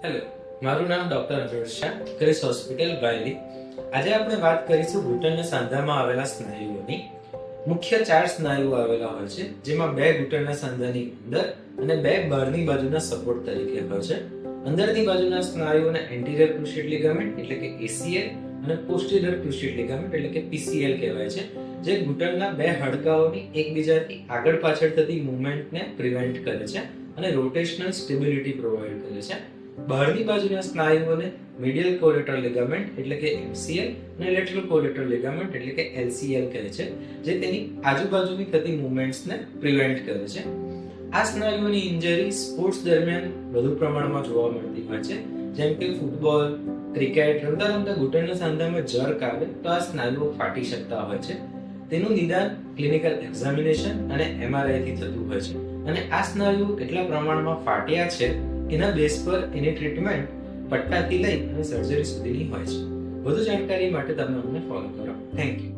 Hello, મારું નામ doctor અજોડ શાહ, ક્રિસ હોસ્પિટલ વાયલી. આજે આપણે વાત કરીશું ઘૂંટણના સાંધામાં આવેલા સ્નાયુઓની. મુખ્ય 4 સ્નાયુઓ આવેલા હોય છે, જેમાં 2 ઘૂંટણના સાંધાની અંદર અને 2 બહારની બાજુના સપોર્ટ તરીકે હોય છે. અંદરની બાજુના સ્નાયુઓને એન્ટિરિયર ક્રુશિયેટ લિગામેન્ટ એટલે કે ACL અને પોસ્ટિરિયર ક્રુશિયેટ લિગામેન્ટ એટલે કે PCL કહેવાય છે, જે ઘૂંટણના 2 હાડકાઓની એકબીજાથી આગળ પાછળ થતી મૂવમેન્ટને પ્રિવેન્ટ કરે છે અને રોટેશનલ સ્ટેબિલિટી પ્રોવાઈડ કરે છે. બહારની બાજુના સ્નાયુઓને મીડિયલ કોલેટરલ લિગામેન્ટ એટલે કે MCL અને લેટરલ કોલેટરલ લિગામેન્ટ એટલે કે LCL કહે છે, જે તેની આજુબાજુની થતી મૂવમેન્ટ્સને પ્રિવેન્ટ કરે છે. આ સ્નાયુઓની ઇન્જરી સ્પોર્ટ્સ દરમિયાન વધુ પ્રમાણમાં જોવા મળતી હોય છે, જેમ કે ફૂટબોલ, ક્રિકેટ રમતા રમતા ઘૂંટણના સાંધામાં જર્ક આવે તો આ સ્નાયુઓ ફાટી શકતા હોય છે. તેનું નિદાન ક્લિનિકલ એક્ઝામિનેશન અને MRI થી થતું હોય છે, અને આ સ્નાયુઓ કેટલા પ્રમાણમાં ફાટ્યા છે એના બેઝ પર એની ટ્રીટમેન્ટ પટ્ટાથી લઈ અને સર્જરી સુધીની હોય છે. વધુ જાણકારી માટે તમે અમને ફોલો કરો. Thank you.